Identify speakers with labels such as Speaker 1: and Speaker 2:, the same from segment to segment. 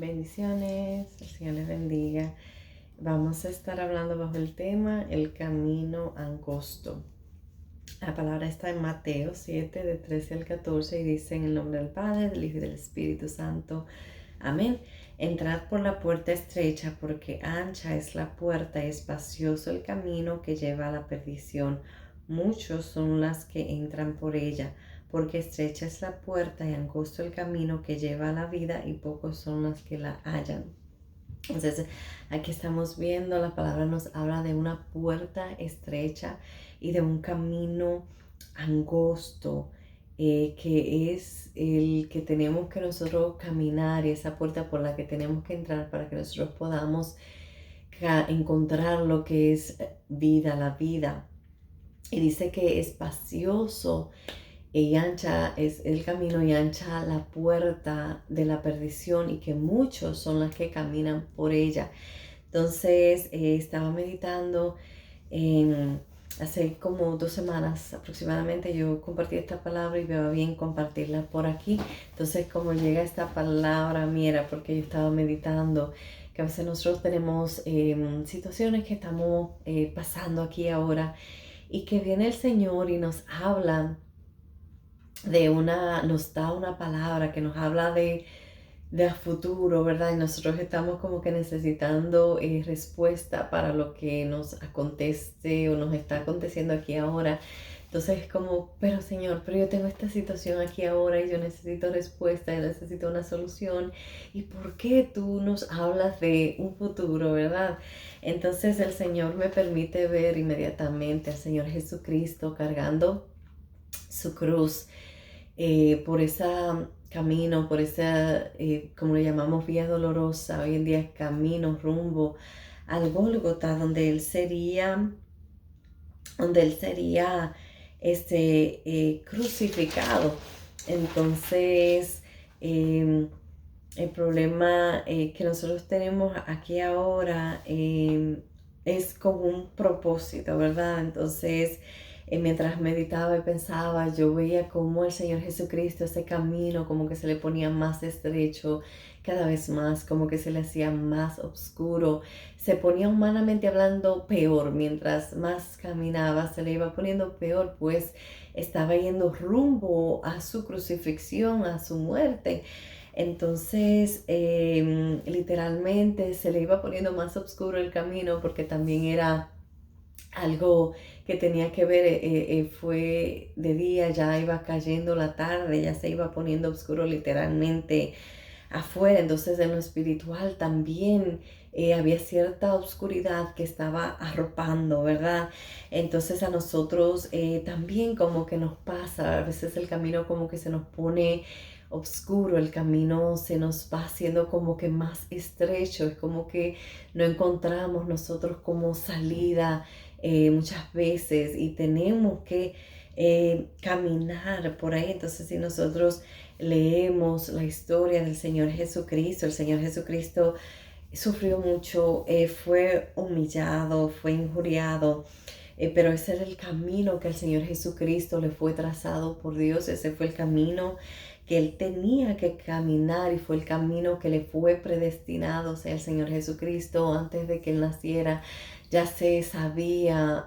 Speaker 1: Bendiciones, el Señor les bendiga. Vamos a estar hablando bajo el tema el camino angosto. La palabra está en Mateo 7, de 13 al 14 y dice: en el nombre del Padre, del Hijo y del Espíritu Santo. Amén. Entrad por la puerta estrecha, porque ancha es la puerta y espacioso el camino que lleva a la perdición. Muchos son las que entran por ella, porque estrecha es la puerta y angosto el camino que lleva a la vida, y pocos son los que la hallan. Entonces, aquí estamos viendo, la palabra nos habla de una puerta estrecha y de un camino angosto, que es el que tenemos que nosotros caminar, y esa puerta por la que tenemos que entrar para que nosotros podamos encontrar lo que es vida, la vida. Y dice que espacioso y ancha es el camino y ancha la puerta de la perdición, y que muchos son los que caminan por ella. Entonces, estaba meditando hace como 2 semanas aproximadamente. Yo compartí esta palabra y me va bien compartirla por aquí. Entonces, como llega esta palabra a mí, era porque yo estaba meditando que a veces nosotros tenemos situaciones que estamos pasando aquí ahora, y que viene el Señor y nos habla nos da una palabra que nos habla de a futuro, ¿verdad? Y nosotros estamos como que necesitando respuesta para lo que nos acontece o nos está aconteciendo aquí ahora. Entonces es como, pero Señor, pero yo tengo esta situación aquí ahora y yo necesito respuesta, yo necesito una solución. ¿Y por qué tú nos hablas de un futuro, verdad? Entonces el Señor me permite ver inmediatamente al Señor Jesucristo cargando su cruz, por ese camino, por esa, como le llamamos, vía dolorosa. Hoy en día es camino rumbo al Gólgota, donde él sería crucificado. Entonces, el problema que nosotros tenemos aquí ahora es con un propósito, ¿verdad? Entonces, mientras meditaba y pensaba, yo veía cómo el Señor Jesucristo, ese camino como que se le ponía más estrecho cada vez más, como que se le hacía más oscuro, se ponía humanamente hablando peor. Mientras más caminaba, se le iba poniendo peor, pues estaba yendo rumbo a su crucifixión, a su muerte. Entonces, literalmente se le iba poniendo más oscuro el camino, porque también era algo que tenía que ver, fue de día, ya iba cayendo la tarde, ya se iba poniendo oscuro literalmente afuera. Entonces, en lo espiritual también había cierta oscuridad que estaba arropando, ¿verdad? Entonces, a nosotros también como que nos pasa, a veces el camino como que se nos pone oscuro, el camino se nos va haciendo como que más estrecho, es como que no encontramos nosotros como salida muchas veces, y tenemos que caminar por ahí. Entonces, si nosotros leemos la historia del Señor Jesucristo, el Señor Jesucristo sufrió mucho, fue humillado, fue injuriado, pero ese era el camino que el Señor Jesucristo le fue trazado por Dios. Ese fue el camino que él tenía que caminar, y fue el camino que le fue predestinado. O sea, el Señor Jesucristo, antes de que él naciera, ya se sabía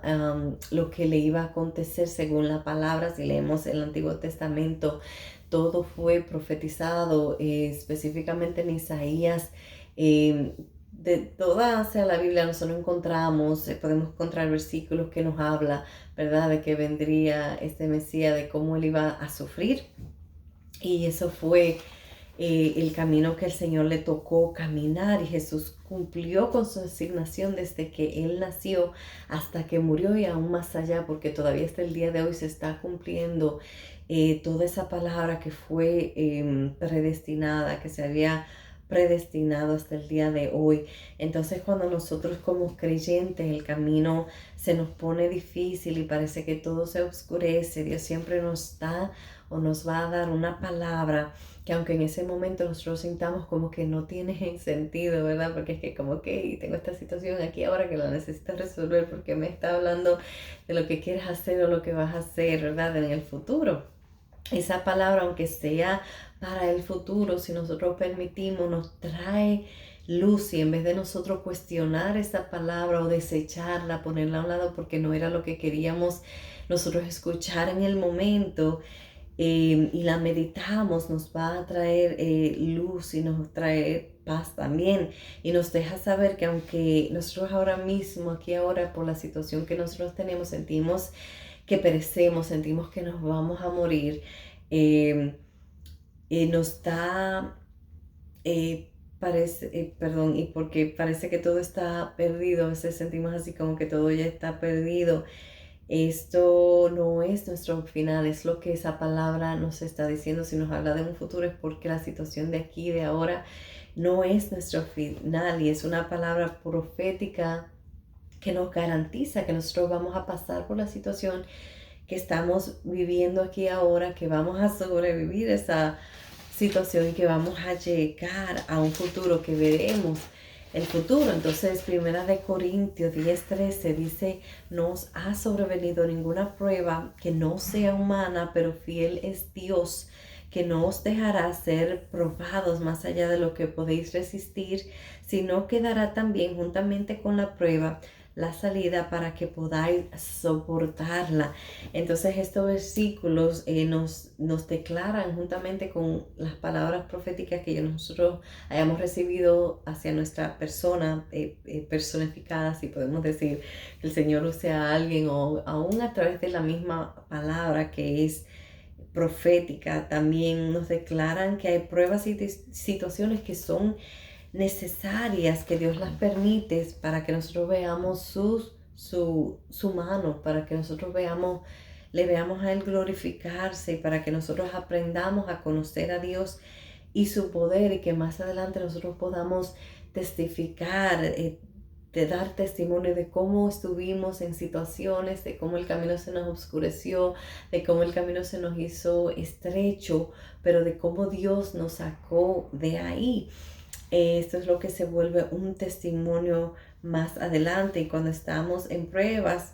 Speaker 1: lo que le iba a acontecer según la palabra. Si leemos el Antiguo Testamento, todo fue profetizado, específicamente en Isaías. De toda sea la Biblia nosotros encontramos, podemos encontrar versículos que nos habla, ¿verdad?, de que vendría este Mesías, de cómo él iba a sufrir. Y eso fue el camino que el Señor le tocó caminar, y Jesús cumplió con su asignación desde que él nació hasta que murió, y aún más allá, porque todavía hasta el día de hoy se está cumpliendo toda esa palabra que fue predestinada, que se había predestinado hasta el día de hoy. Entonces, cuando nosotros como creyentes el camino se nos pone difícil y parece que todo se oscurece, Dios siempre nos da o nos va a dar una palabra que, aunque en ese momento nosotros sintamos como que no tiene sentido, ¿verdad? Porque es que como que tengo esta situación aquí ahora que la necesito resolver, porque me está hablando de lo que quieres hacer o lo que vas a hacer, ¿verdad?, en el futuro. esa palabra, aunque sea para el futuro, si nosotros permitimos, nos trae luz, y en vez de nosotros cuestionar esa palabra o desecharla, ponerla a un lado porque no era lo que queríamos nosotros escuchar en el momento, y la meditamos, nos va a traer luz y nos trae paz también, y nos deja saber que aunque nosotros ahora mismo, aquí ahora, por la situación que nosotros tenemos, sentimos que perecemos, sentimos que nos vamos a morir, eh, nos da, perdón, y porque parece que todo está perdido, a veces sentimos así como que todo ya está perdido. Esto no es nuestro final, es lo que esa palabra nos está diciendo. Si nos habla de un futuro es porque la situación de aquí, de ahora, no es nuestro final, y es una palabra profética que nos garantiza que nosotros vamos a pasar por la situación que estamos viviendo aquí ahora, que vamos a sobrevivir esa situación y que vamos a llegar a un futuro que veremos el futuro. Entonces, Primera de Corintios 10:13 dice: no os ha sobrevenido ninguna prueba que no sea humana, pero fiel es Dios, que no os dejará ser probados más allá de lo que podéis resistir, sino que dará también juntamente con la prueba la salida para que podáis soportarla. Entonces estos versículos nos declaran, juntamente con las palabras proféticas que nosotros hayamos recibido hacia nuestra persona, personificada, si podemos decir, que el Señor use a alguien, o aún a través de la misma palabra que es profética, también nos declaran que hay pruebas y situaciones que son necesarias, que Dios las permite para que nosotros veamos su mano, para que nosotros le veamos a Él glorificarse, y para que nosotros aprendamos a conocer a Dios y su poder, y que más adelante nosotros podamos testificar, de dar testimonio de cómo estuvimos en situaciones, de cómo el camino se nos oscureció, de cómo el camino se nos hizo estrecho, pero de cómo Dios nos sacó de ahí. Esto es lo que se vuelve un testimonio más adelante, y cuando estamos en pruebas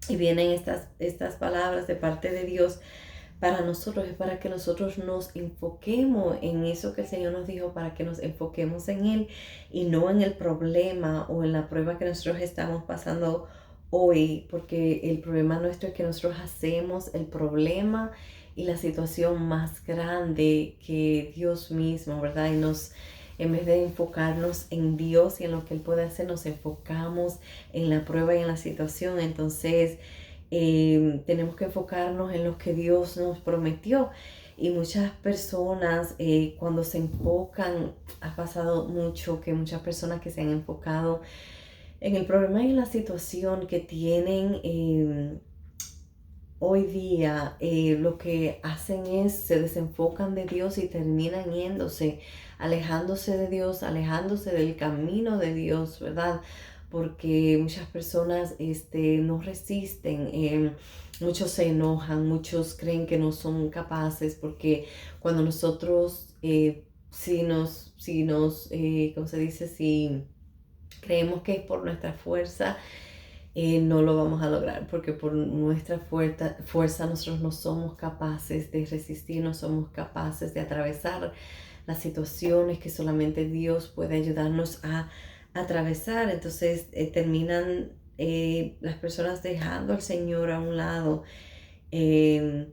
Speaker 1: y vienen estas palabras de parte de Dios para nosotros, es para que nosotros nos enfoquemos en eso que el Señor nos dijo, para que nos enfoquemos en Él y no en el problema o en la prueba que nosotros estamos pasando hoy, porque el problema nuestro es que nosotros hacemos el problema y la situación más grande que Dios mismo, ¿verdad? Y en vez de enfocarnos en Dios y en lo que Él puede hacer, nos enfocamos en la prueba y en la situación. Entonces, tenemos que enfocarnos en lo que Dios nos prometió. Y muchas personas, cuando se enfocan, ha pasado mucho que muchas personas que se han enfocado en el problema y en la situación que tienen hoy día, lo que hacen es se desenfocan de Dios y terminan yéndose, alejándose de Dios, alejándose del camino de Dios, ¿verdad? Porque muchas personas no resisten, muchos se enojan, muchos creen que no son capaces, porque cuando nosotros, ¿cómo se dice? Si creemos que es por nuestra fuerza, no lo vamos a lograr, porque por nuestra fuerza nosotros no somos capaces de resistir, no somos capaces de atravesar las situaciones que solamente Dios puede ayudarnos a atravesar. Entonces terminan las personas dejando al Señor a un lado, eh,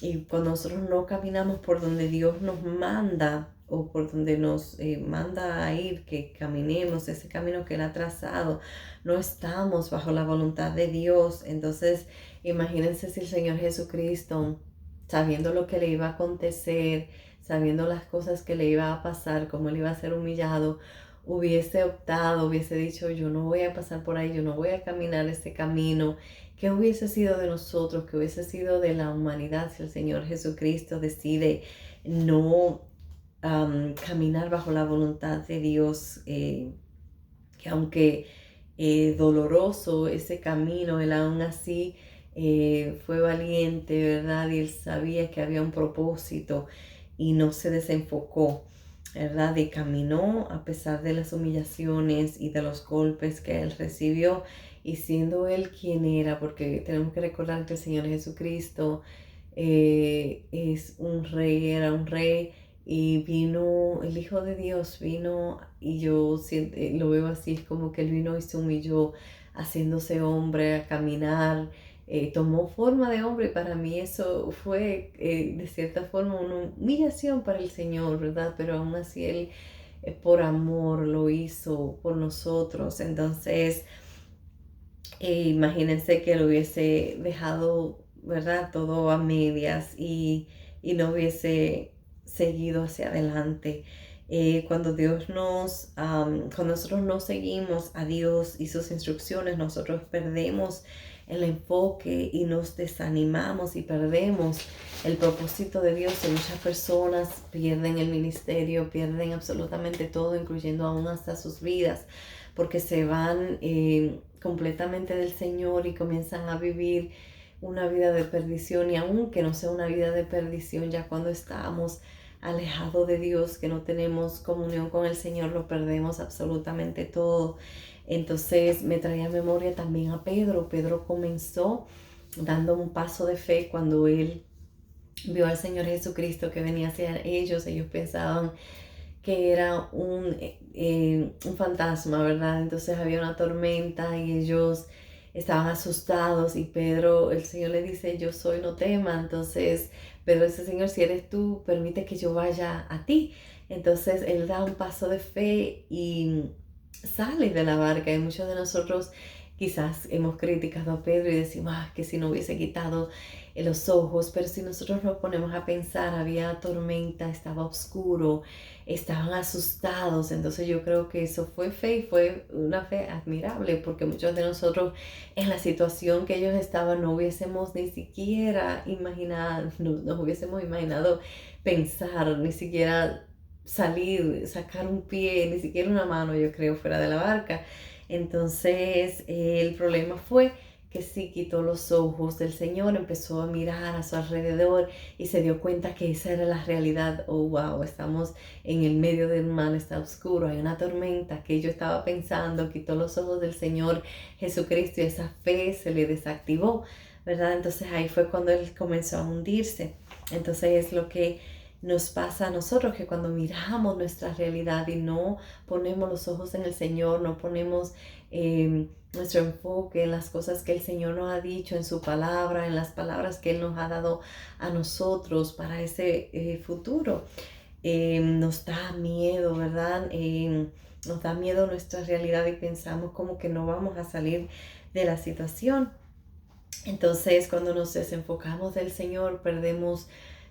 Speaker 1: y cuando nosotros no caminamos por donde Dios nos manda, o por donde nos manda a ir, que caminemos ese camino que Él ha trazado, no estamos bajo la voluntad de Dios. Entonces, imagínense si el Señor Jesucristo, sabiendo lo que le iba a acontecer, sabiendo las cosas que le iba a pasar, cómo Él iba a ser humillado, hubiese optado, hubiese dicho: yo no voy a pasar por ahí, yo no voy a caminar este camino. ¿Qué hubiese sido de nosotros? ¿Qué hubiese sido de la humanidad si el Señor Jesucristo decide no caminar bajo la voluntad de Dios? Que aunque doloroso ese camino, Él aún así fue valiente, ¿verdad? Y Él sabía que había un propósito y no se desenfocó, ¿verdad? Y caminó a pesar de las humillaciones y de los golpes que Él recibió, y siendo Él quien era, porque tenemos que recordar que el Señor Jesucristo es un rey, era un rey, y vino, el Hijo de Dios vino, y yo lo veo así, es como que él vino y se humilló haciéndose hombre a caminar, tomó forma de hombre, y para mí eso fue de cierta forma una humillación para el Señor, ¿verdad? Pero aún así él por amor lo hizo por nosotros. Entonces imagínense que lo hubiese dejado, ¿verdad? Todo a medias, y no hubiese seguido hacia adelante. Cuando cuando nosotros no seguimos a Dios y sus instrucciones, nosotros perdemos el enfoque y nos desanimamos y perdemos el propósito de Dios. Y muchas personas pierden el ministerio, pierden absolutamente todo, incluyendo aún hasta sus vidas, porque se van completamente del Señor y comienzan a vivir una vida de perdición. Y aunque no sea una vida de perdición, ya cuando estamos alejados de Dios, que no tenemos comunión con el Señor, lo perdemos absolutamente todo. Entonces me traía a memoria también a Pedro. Pedro comenzó dando un paso de fe cuando él vio al Señor Jesucristo que venía hacia ellos. Ellos pensaban que era un fantasma, ¿verdad? Entonces había una tormenta y ellos estaban asustados, y Pedro, el Señor le dice: yo soy, no tema. Entonces Pedro dice: Señor, si eres tú, permite que yo vaya a ti. Entonces él da un paso de fe y sale de la barca. Y muchos de nosotros quizás hemos criticado a Pedro y decimos: que si no hubiese quitado los ojos. Pero si nosotros nos ponemos a pensar, había tormenta, estaba oscuro, estaban asustados. Entonces yo creo que eso fue fe, y fue una fe admirable, porque muchos de nosotros en la situación que ellos estaban no hubiésemos ni siquiera imaginado, nos hubiésemos imaginado pensar, ni siquiera salir, sacar un pie, ni siquiera una mano, yo creo, fuera de la barca. Entonces el problema fue que sí quitó los ojos del Señor, empezó a mirar a su alrededor y se dio cuenta que esa era la realidad. Oh, wow, estamos en el medio del mar, está oscuro, hay una tormenta. Que yo estaba pensando, quitó los ojos del Señor Jesucristo, y esa fe se le desactivó, ¿verdad? Entonces ahí fue cuando él comenzó a hundirse. Entonces es lo que nos pasa a nosotros, que cuando miramos nuestra realidad y no ponemos los ojos en el Señor, no ponemos nuestro enfoque en las cosas que el Señor nos ha dicho en su palabra, en las palabras que Él nos ha dado a nosotros para ese futuro, nos da miedo, ¿verdad? Nos da miedo nuestra realidad y pensamos como que no vamos a salir de la situación. Entonces, cuando nos desenfocamos del Señor, perdemos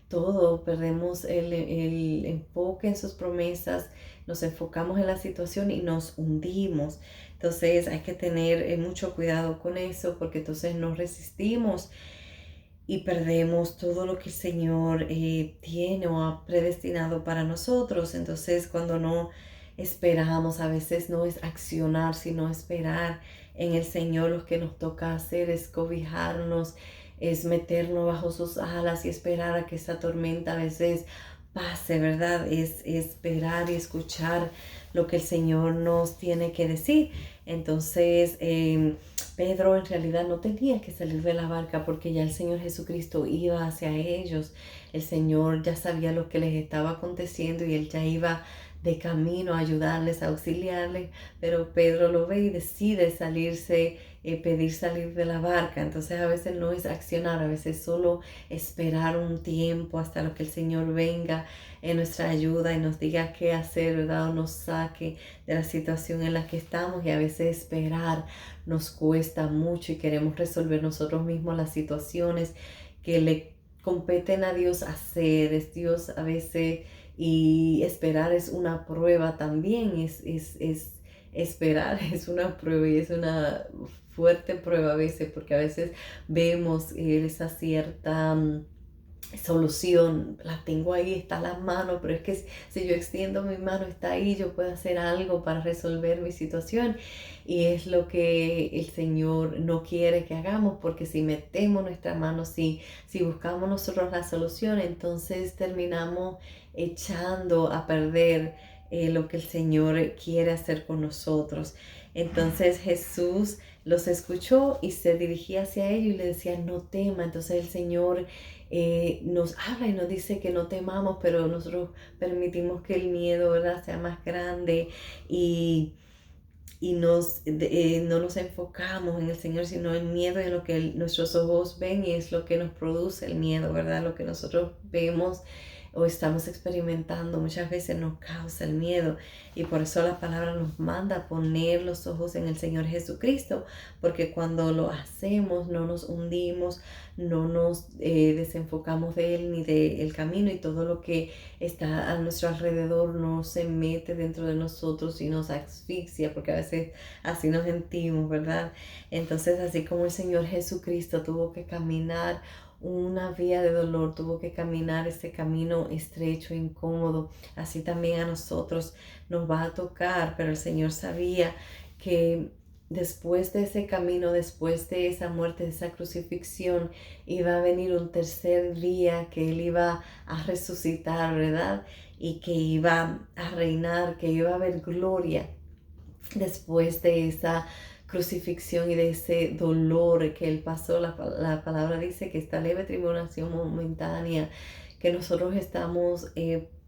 Speaker 1: todo, perdemos el enfoque en sus promesas, nos enfocamos en la situación y nos hundimos. Entonces hay que tener mucho cuidado con eso, porque entonces nos resistimos y perdemos todo lo que el Señor tiene o ha predestinado para nosotros. Entonces cuando no esperamos, a veces no es accionar, sino esperar en el Señor. Lo que nos toca hacer es cobijarnos, es meternos bajo sus alas y esperar a que esta tormenta a veces pase, ¿verdad? Es esperar y escuchar lo que el Señor nos tiene que decir. Entonces Pedro en realidad no tenía que salir de la barca, porque ya el Señor Jesucristo iba hacia ellos. El Señor ya sabía lo que les estaba aconteciendo y Él ya iba de camino a ayudarles, a auxiliarles, pero Pedro lo ve y decide salirse, pedir salir de la barca. Entonces a veces no es accionar, a veces solo esperar un tiempo hasta lo que el Señor venga en nuestra ayuda y nos diga qué hacer, ¿verdad? O nos saque de la situación en la que estamos. Y a veces esperar nos cuesta mucho y queremos resolver nosotros mismos las situaciones que le competen a Dios hacer. Es Dios a veces, y esperar es una prueba también, esperar es una prueba, y es una fuerte prueba a veces, porque a veces vemos esa cierta solución, la tengo ahí, está a las manos, pero es que si yo extiendo mi mano, está ahí, yo puedo hacer algo para resolver mi situación. Y es lo que el Señor no quiere que hagamos, porque si metemos nuestra mano, si buscamos nosotros la solución, entonces terminamos echando a perder lo que el Señor quiere hacer con nosotros. Entonces Jesús los escuchó y se dirigía hacia ellos y le decía: no tema. Entonces el Señor nos habla y nos dice que no temamos, pero nosotros permitimos que el miedo, ¿verdad?, sea más grande y no nos enfocamos en el Señor, sino en miedo, en lo que nuestros ojos ven, y es lo que nos produce el miedo, ¿verdad? Lo que nosotros vemos o estamos experimentando muchas veces nos causa el miedo, y por eso la palabra nos manda a poner los ojos en el Señor Jesucristo, porque cuando lo hacemos no nos hundimos, no nos desenfocamos de Él ni del camino, y todo lo que está a nuestro alrededor no se mete dentro de nosotros y nos asfixia, porque a veces así nos sentimos, ¿verdad? Entonces, así como el Señor Jesucristo tuvo que caminar una vía de dolor, tuvo que caminar ese camino estrecho, incómodo, así también a nosotros nos va a tocar, pero el Señor sabía que después de ese camino, después de esa muerte, de esa crucifixión, iba a venir un tercer día, que Él iba a resucitar, ¿verdad? Y que iba a reinar, que iba a haber gloria después de esa crucifixión y de ese dolor que Él pasó. La palabra dice que esta leve tribulación momentánea que nosotros estamos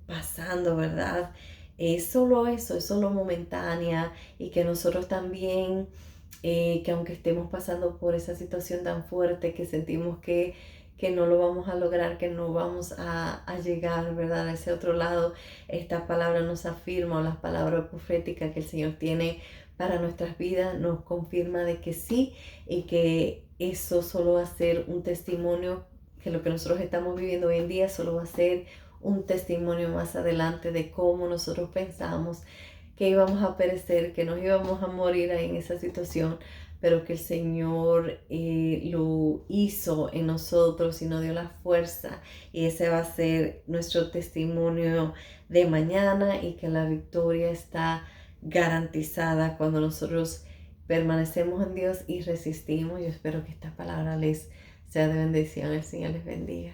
Speaker 1: pasando, ¿verdad? Es solo eso, es solo momentánea, y que nosotros también, que aunque estemos pasando por esa situación tan fuerte, que sentimos que no lo vamos a lograr, que no vamos a llegar, ¿verdad?, a ese otro lado, esta palabra nos afirma, o las palabras proféticas que el Señor tiene para nuestras vidas, nos confirma de que sí, y que eso solo va a ser un testimonio, que lo que nosotros estamos viviendo hoy en día solo va a ser un testimonio más adelante de cómo nosotros pensamos que íbamos a perecer, que nos íbamos a morir ahí en esa situación, pero que el Señor lo hizo en nosotros y nos dio la fuerza, y ese va a ser nuestro testimonio de mañana, y que la victoria está garantizada cuando nosotros permanecemos en Dios y resistimos. Yo espero que esta palabra les sea de bendición. El Señor les bendiga.